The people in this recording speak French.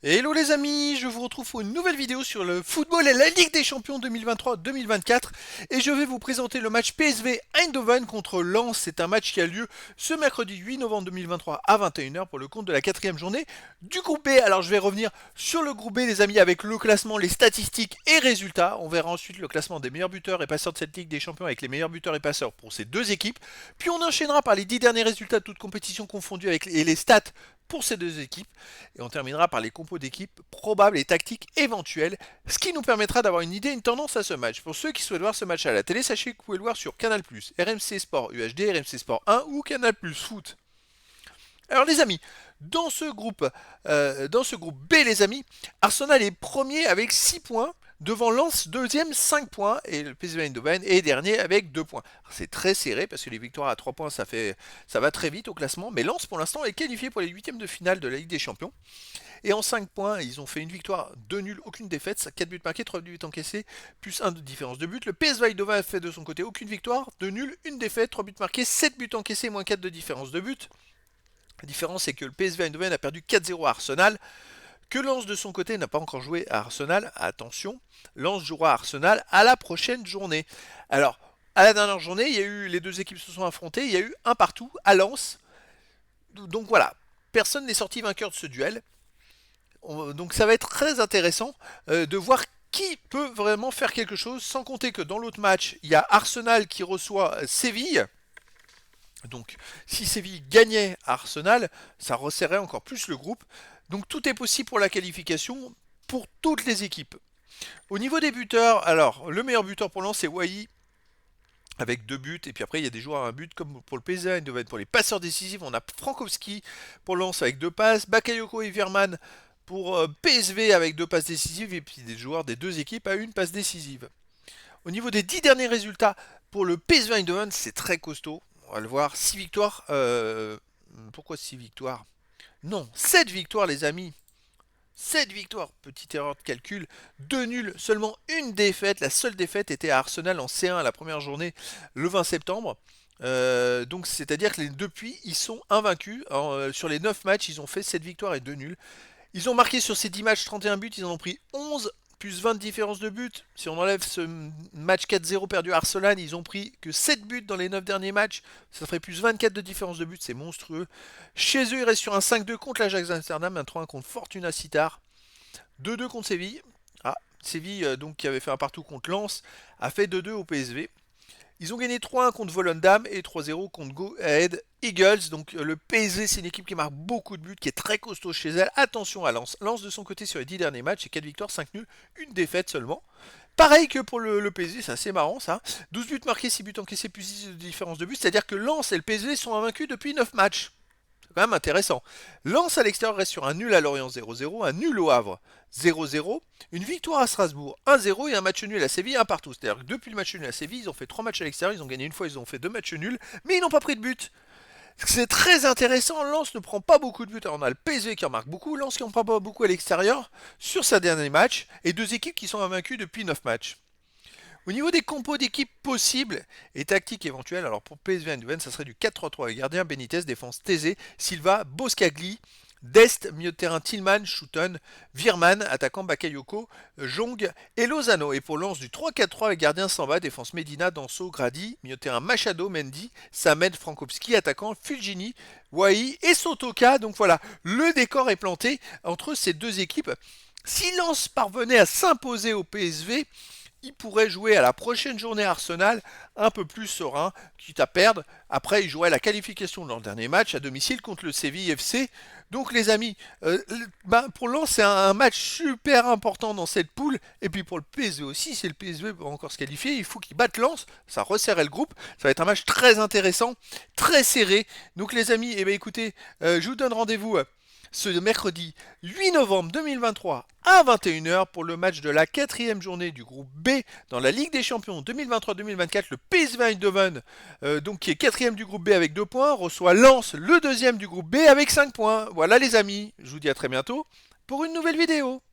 Hello les amis, je vous retrouve pour une nouvelle vidéo sur le football et la Ligue des Champions 2023-2024 et je vais vous présenter le match PSV Eindhoven contre Lens. C'est un match qui a lieu ce mercredi 8 novembre 2023 à 21h pour le compte de la quatrième journée du groupe B. Alors je vais revenir sur le groupe B les amis avec le classement, les statistiques et résultats. On verra ensuite le classement des meilleurs buteurs et passeurs de cette Ligue des Champions avec les meilleurs buteurs et passeurs pour ces deux équipes. Puis on enchaînera par les 10 derniers résultats de toutes compétitions confondues et les stats pour ces deux équipes. Et on terminera par les compos d'équipes probables et tactiques éventuelles, ce qui nous permettra d'avoir une idée, une tendance à ce match. Pour ceux qui souhaitent voir ce match à la télé, sachez que vous pouvez le voir sur Canal+, RMC Sport UHD, RMC Sport 1 ou Canal+ Foot. Alors les amis, dans ce groupe B les amis, Arsenal est premier avec 6 points, devant Lens deuxième 5 points et le PSV Eindhoven est dernier avec 2 points. C'est très serré parce que les victoires à 3 points ça va très vite au classement, mais Lens pour l'instant est qualifié pour les huitièmes de finale de la Ligue des Champions. Et en 5 points, ils ont fait une victoire, 2 nuls, aucune défaite, 4 buts marqués, 3 buts encaissés, plus 1 de différence de but. Le PSV Eindhoven a fait de son côté aucune victoire, 2 nuls, une défaite, 3 buts marqués, 7 buts encaissés, moins 4 de différence de but. La différence, c'est que le PSV Eindhoven a perdu 4-0 à Arsenal, que Lens de son côté n'a pas encore joué à Arsenal. Attention, Lens jouera à Arsenal à la prochaine journée. Alors, à la dernière journée, les deux équipes se sont affrontées, il y a eu un partout à Lens. Donc voilà, personne n'est sorti vainqueur de ce duel. Donc ça va être très intéressant de voir qui peut vraiment faire quelque chose, sans compter que dans l'autre match, il y a Arsenal qui reçoit Séville. Donc si Séville gagnait à Arsenal, ça resserrait encore plus le groupe. Donc tout est possible pour la qualification pour toutes les équipes. Au niveau des buteurs, alors le meilleur buteur pour Lens c'est Wai avec 2 buts, et puis après il y a des joueurs à un but comme pour le PSV Eindhoven. Pour les passeurs décisifs, on a Frankowski pour Lens avec 2 passes, Bakayoko et Verman pour PSV avec 2 passes décisives, et puis des joueurs des deux équipes à une passe décisive. Au niveau des 10 derniers résultats pour le PSV Eindhoven, c'est très costaud. On va le voir, 6 victoires. Pourquoi 6 victoires? Non, 7 victoires les amis. 7 victoires, petite erreur de calcul, 2 nuls, seulement une défaite. La seule défaite était à Arsenal en C1 à la première journée le 20 septembre. Donc c'est-à-dire que depuis, ils sont invaincus. Sur les 9 matchs, ils ont fait 7 victoires et 2 nuls. Ils ont marqué sur ces 10 matchs 31 buts, ils en ont pris 11, plus 20 de différence de but. Si on enlève ce match 4-0 perdu à Arsenal, ils ont pris que 7 buts dans les 9 derniers matchs. Ça ferait plus 24 de différence de but, c'est monstrueux. Chez eux, ils restent sur un 5-2 contre l'Ajax Amsterdam, un 3-1 contre Fortuna Sittard, 2-2 contre Séville. Ah, Séville, donc qui avait fait un partout contre Lens, a fait 2-2 au PSV. Ils ont gagné 3-1 contre Volendam et 3-0 contre Go Ahead Eagles. Donc le PSV, c'est une équipe qui marque beaucoup de buts, qui est très costaud chez elle. Attention à Lens. Lens de son côté sur les 10 derniers matchs, c'est 4 victoires, 5 nuls, une défaite seulement. Pareil que pour le PSV, c'est assez marrant ça. 12 buts marqués, 6 buts encaissés, plus 10 de différence de but. C'est-à-dire que Lens et le PSV sont invaincus depuis 9 matchs. C'est quand même intéressant. Lens à l'extérieur reste sur un nul à Lorient 0-0, un nul au Havre 0-0, une victoire à Strasbourg 1-0 et un match nul à Séville 1 partout. C'est-à-dire que depuis le match nul à Séville, ils ont fait 3 matchs à l'extérieur, ils ont gagné une fois, ils ont fait 2 matchs nuls, mais ils n'ont pas pris de but. C'est très intéressant, Lens ne prend pas beaucoup de buts. Alors on a le PSV qui en marque beaucoup, Lens qui en prend pas beaucoup à l'extérieur sur sa dernier match, et deux équipes qui sont invaincues depuis 9 matchs. Au niveau des compos d'équipes possibles et tactiques éventuelles, alors pour PSV Eindhoven, ça serait du 4-3-3 avec gardien Benitez, défense Thésée, Silva, Boscagli, Dest, milieu de terrain Tillman, Schouten, Virman, attaquant Bakayoko, Jong et Lozano. Et pour Lens du 3-4-3 avec gardien Samba, défense Medina, Danso, Grady, milieu de terrain Machado, Mendy, Samed, Frankowski, attaquant Fulgini, Wai et Sotoka. Donc voilà, le décor est planté entre ces deux équipes. Si Lens parvenait à s'imposer au PSV, il pourrait jouer à la prochaine journée Arsenal un peu plus serein, quitte à perdre. Après, il jouerait la qualification de leur dernier match à domicile contre le Séville FC. Donc les amis, pour Lens, c'est un match super important dans cette poule. Et puis pour le PSV aussi, si le PSV peut encore se qualifier, il faut qu'il batte Lens. Ça resserrait le groupe. Ça va être un match très intéressant, très serré. Donc les amis, eh bien, écoutez, je vous donne rendez-vous ce mercredi 8 novembre 2023 à 21h pour le match de la quatrième journée du groupe B dans la Ligue des Champions 2023-2024. Le PSV Eindhoven, donc qui est quatrième du groupe B avec 2 points, reçoit Lens, le deuxième du groupe B avec 5 points. Voilà les amis, je vous dis à très bientôt pour une nouvelle vidéo.